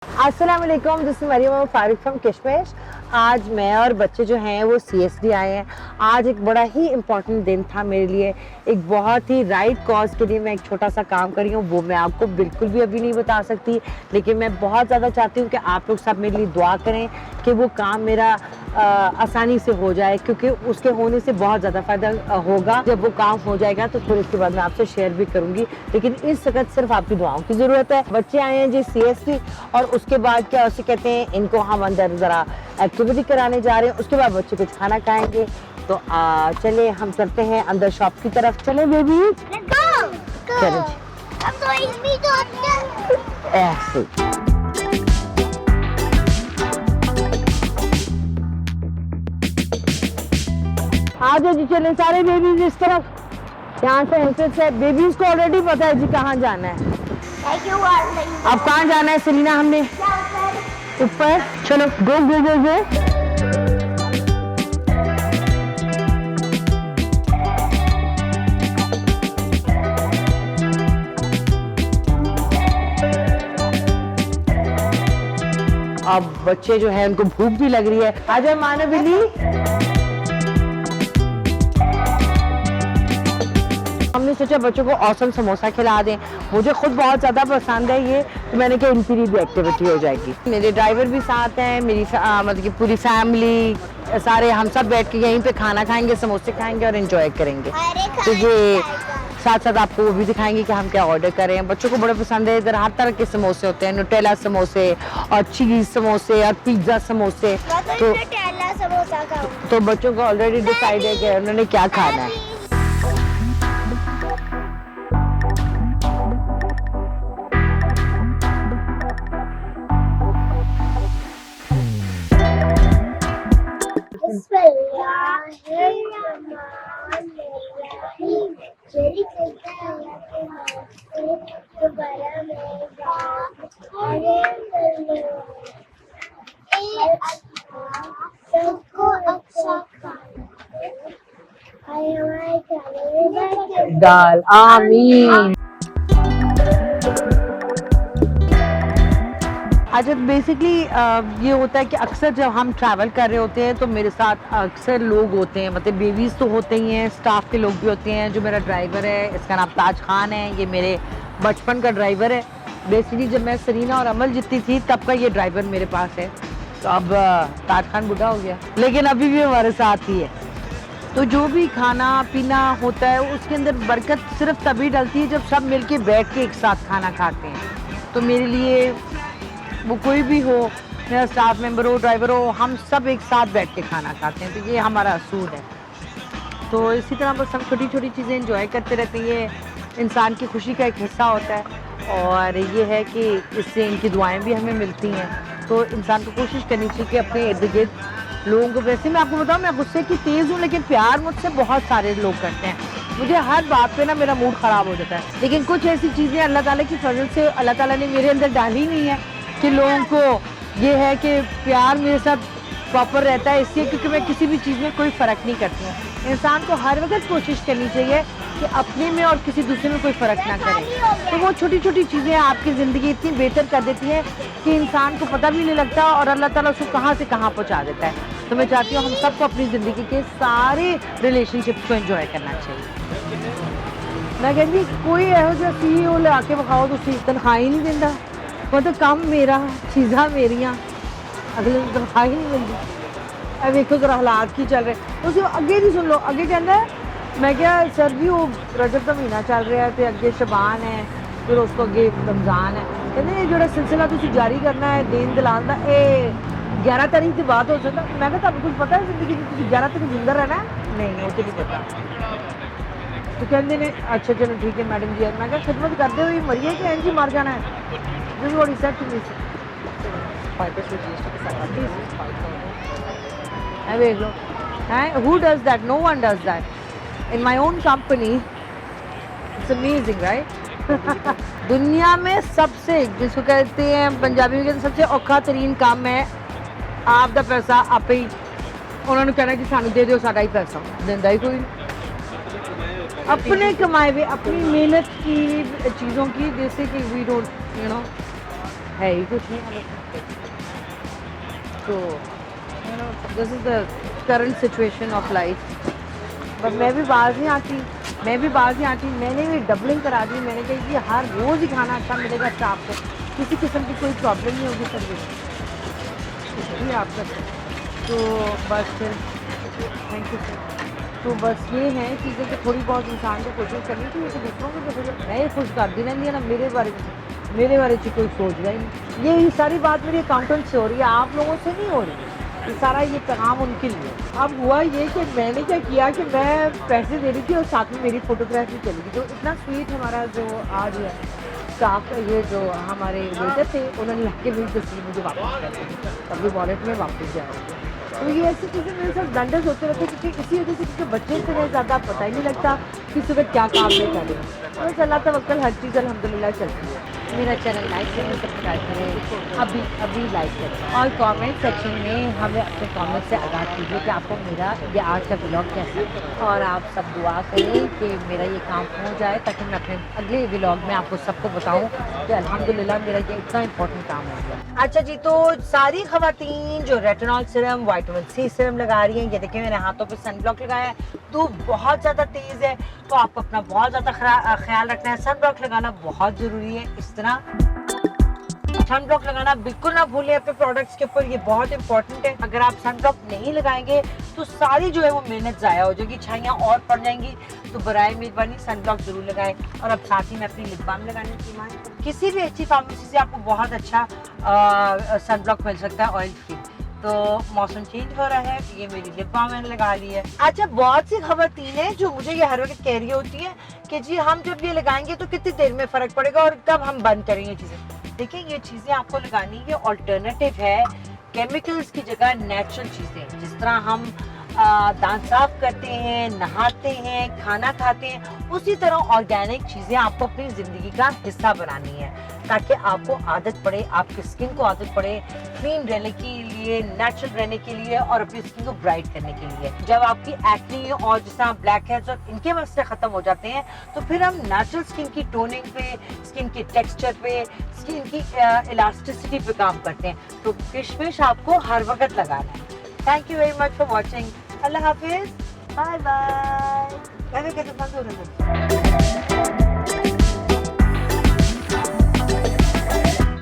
अस्सलाम वालेकुम, this is Mariam Farooq from Kishmish. आज मैं और बच्चे जो हैं वो CSD आए हैं। आज एक बड़ा ही इम्पोर्टेंट दिन था मेरे लिए। एक बहुत ही राइट कॉज के लिए मैं एक छोटा सा काम कर रही हूँ, वो मैं आपको बिल्कुल भी अभी नहीं बता सकती, लेकिन मैं बहुत ज़्यादा चाहती हूँ कि आप लोग सब मेरे लिए दुआ करें कि वो काम मेरा आसानी से हो जाए, क्योंकि उसके होने से बहुत ज़्यादा फ़ायदा होगा। जब वो काम हो जाएगा तो फिर उसके बाद मैं आपसे शेयर भी करूँगी, लेकिन इस वक्त सिर्फ आपकी दुआओं की ज़रूरत है। बच्चे आए हैं जी CSD, और उसके बाद क्या उसे कहते हैं, इनको हम अंदर ज़रा एक्टिविटी कराने जा रहे हैं। उसके बाद बच्चे कुछ खाना खाएंगे। तो चले हम चलते हैं अंदर शॉप की तरफ। चले बेबी, चलो ऐसे। आ जाओ जी, चले सारे बेबीज इस तरफ। यहाँ से एंट्रेंस है। बेबीज को ऑलरेडी पता है जी कहाँ जाना है। अब कहाँ जाना है सेलिना? हमने ऊपर। चलो गो गो गो गो। अब बच्चे जो है उनको भूख भी लग रही है। आ जाओ मानो बिल्ली। हमने सोचा बच्चों को औसम समोसा खिला दें। मुझे खुद बहुत ज़्यादा पसंद है ये, तो मैंने कहा इनकी भी एक्टिविटी हो जाएगी। मेरे ड्राइवर भी साथ हैं, मेरी मतलब कि पूरी फैमिली, सारे हम सब बैठ के यहीं पे खाना खाएंगे, समोसे खाएंगे और एंजॉय करेंगे। तो ये साथ साथ आपको वो भी दिखाएंगे कि हम क्या ऑर्डर कर रहे हैं। बच्चों को बड़ा पसंद है। इधर हर तरह के समोसे होते हैं, न्यूटेला समोसे और चीज़ समोसे और पिज्ज़ा समोसे। तो बच्चों को ऑलरेडी डिसाइड है कि उन्होंने क्या खाना है। दाल आमीन। अच्छा, बेसिकली ये होता है कि अक्सर जब हम ट्रैवल कर रहे होते हैं तो मेरे साथ अक्सर लोग होते हैं, मतलब बेबीज़ तो होते ही हैं, स्टाफ के लोग भी होते हैं। जो मेरा ड्राइवर है, इसका नाम ताज खान है, ये मेरे बचपन का ड्राइवर है। बेसिकली जब मैं सरीना और अमल जितनी थी तब का ये ड्राइवर मेरे पास है। तो अब ताज खान बुढ़ा हो गया, लेकिन अभी भी हमारे साथ ही है। तो जो भी खाना पीना होता है उसके अंदर बरकत सिर्फ तभी डलती है जब सब मिलके बैठ के एक साथ खाना खाते हैं। तो मेरे लिए वो कोई भी हो, मेरा स्टाफ मेंबर हो, ड्राइवर हो, हम सब एक साथ बैठ के खाना खाते हैं। तो ये हमारा असूल है। तो इसी तरह बस हम छोटी छोटी चीज़ें एंजॉय करते रहते हैं। ये इंसान की खुशी का एक हिस्सा होता है, और ये है कि इससे इनकी दुआएं भी हमें मिलती हैं। तो इंसान को कोशिश करनी चाहिए कि अपने इर्द गिर्द लोगों को, वैसे मैं आपको बताऊं, मैं गुस्से की तेज़ हूँ, लेकिन प्यार मुझसे बहुत सारे लोग करते हैं। मुझे हर बात पे ना मेरा मूड ख़राब हो जाता है, लेकिन कुछ ऐसी चीज़ें अल्लाह ताला की फजल से अल्लाह ताला ने मेरे अंदर डाली नहीं है कि लोगों को ये है कि प्यार मेरे साथ प्रॉपर रहता है, इसलिए क्योंकि मैं किसी भी चीज़ में कोई फ़र्क नहीं करती हूँ। इंसान को हर वक्त कोशिश करनी चाहिए कि अपने में और किसी दूसरे में कोई फ़र्क ना करे। तो वो छोटी छोटी चीज़ें आपकी ज़िंदगी इतनी बेहतर कर देती हैं कि इंसान को पता भी नहीं लगता, और अल्लाह ताला उसको कहाँ से कहाँ पहुँचा देता है। तो मैं चाहती हूँ हम सबको अपनी ज़िंदगी के सारे रिलेशनशिप को एंजॉय करना चाहिए। मैं कहती कोई एहो जिहा CEO ला के विखाओ, तुसीं तनख्वाह ही नहीं देंदा, मतलब काम मेरा, चीज़ां मेरियां, अगले ਨੂੰ तनख्वाह ही नहीं मिलती। अब देखो जरा हालात की चल रहे। उसी अगे भी सुन लो, अगे कहता है, मैं क्या सर जी वो रजब का महीना चल रहा है, तो अगे शबान है, फिर उसको अगे रमज़ान है। कहते जो सिलसिला तुसीं जारी करना है देन दिलान का, ये 11 तारीख की बात हो सकता। मैं क्या कुछ पता है जिंदगी में तुसीं 11 तक जिंदा रहना है? नहीं, वो तो नहीं पता। तो कहते ने अच्छा चलो ठीक है मैडम जी। मैं क्या खिदमत करते हुए मरिए कि इंज ही मर जाना है? This what he said to me. देख लो, who does that? No one does that in my own company. It's amazing right. दुनिया में सबसे, जिसको कहते हैं पंजाबी में कहते सबसे औखा तरीन काम है आप दा पैसा आपे ही उन्होंने कहना कि सानू दे दो, साडा ही पैसा देंदा ही कोई नहीं। अपने कमाए हुए, अपनी मेहनत की चीज़ों की, जैसे कि वी डोंट, यू नो, है ही कुछ नहीं। तो this is the current situation of life. But मैं भी बाहर नहीं आती, मैंने भी डबलिंग करा दी। मैंने कहा कि हर रोज़ ही खाना अच्छा मिलेगा स्टाफ को, किसी किस्म की कोई प्रॉब्लम नहीं होगी सर्विस जी आपका। तो बस फिर थैंक यू सर। तो बस ये है चीज़ें कि थोड़ी बहुत इंसान को कोशिश करनी चाहिए कि दूसरों को जो फिर मैं खुश कर दी रहती है ना, मेरे बारे में कोई सोच रहा ही नहीं। ये सारी बात मेरी अकाउंटेंट से हो रही है, आप लोगों से नहीं हो रही। ये सारा ये पैगाम उनके लिए। अब हुआ ये कि मैंने क्या किया कि मैं पैसे दे रही थी और साथ में मेरी फोटोग्राफी चली गई। तो इतना स्वीट हमारा जो आज है स्टाफ, ये जो हमारे वेटर थे, उन्होंने लग के मेरी तस्वीर मुझे वापस कर दी, अपने वॉलेट में वापस जाएगी। तो ये ऐसी चीज़ें मेरे साथ दंडस होते रहते हैं, क्योंकि इसी वजह से क्योंकि बच्चे से ज़्यादा पता ही नहीं लगता कि सुबह क्या काम नहीं कर रहे। बस अल्लाह तवक्कल, हर चीज़ अल्हम्दुलिल्लाह चलती है। मेरा चैनल लाइक करें, सब्सक्राइब करें, अभी लाइक करें और कमेंट सेक्शन में हमें अपने कमेंट से आगाह कीजिए कि आपको मेरा ये आज का व्लॉग कैसा है। और आप सब दुआ करें कि मेरा ये काम हो जाए ताकि मैं अपने अगले व्लॉग में आपको सबको बताऊं कि अल्हम्दुलिल्लाह मेरा ये इतना इंपॉर्टेंट काम हो गया। अच्छा जी, तो सारी खवातीन जो retinol serum, vitamin C serum लगा रही हैं, ये देखिए मैंने हाथों पे सनब्लॉक लगाया है। धूप बहुत ज़्यादा तेज़ है तो आपको अपना बहुत ज़्यादा ख्याल रखना है। सनब्लॉक लगाना बहुत ज़रूरी है। इस तरह सनब्लॉक लगाना बिल्कुल ना भूलें अपने प्रोडक्ट्स के ऊपर, ये बहुत इंपॉर्टेंट है। अगर आप सनब्लॉक नहीं लगाएंगे तो सारी जो है वो मेहनत ज़ाया हो जाएगी, छाइयाँ और पड़ जाएंगी। तो बराए मेहरबानी सनब्लॉक जरूर लगाएं। और अब साथ ही में अपनी लिप बाम लगाने की माँ, किसी भी अच्छी फार्मेसी से आपको बहुत अच्छा सनब्लॉक मिल सकता है ऑयल फ्री। तो मौसम चेंज हो रहा है, ये मेरी लिप बाम मैंने लगा ली है। अच्छा, बहुत सी खवातीन हैं जो मुझे ये हर वक्त कह रही होती हैं कि जी हम जब ये लगाएंगे तो कितनी देर में फ़र्क पड़ेगा और कब हम बंद करेंगे चीज़ें। देखिए, ये चीज़ें आपको लगानी, ये ऑल्टरनेटिव है केमिकल्स की जगह नेचुरल चीज़ें। जिस तरह हम दांत साफ करते हैं, नहाते हैं, खाना खाते हैं, उसी तरह ऑर्गेनिक चीज़ें आपको अपनी ज़िंदगी का हिस्सा बनानी है ताकि आपको आदत पड़े, आपकी स्किन को आदत पड़े क्लीन रहने के लिए, नेचुरल रहने के लिए और अपनी स्किन को ब्राइट करने के लिए। जब आपकी एक्ने और जिस तरह ब्लैक हेड्स और इनके मसले ख़त्म हो जाते हैं तो फिर हम नेचुरल स्किन की टोनिंग पे, स्किन के टेक्सचर पे, स्किन की इलास्टिसिटी पे काम करते हैं। तो किशमिश आपको हर वक्त लगाना है। Thank you very much for watching. अल्लाह हाफिज, बाय बाय। कैसे बंद हो रहा है?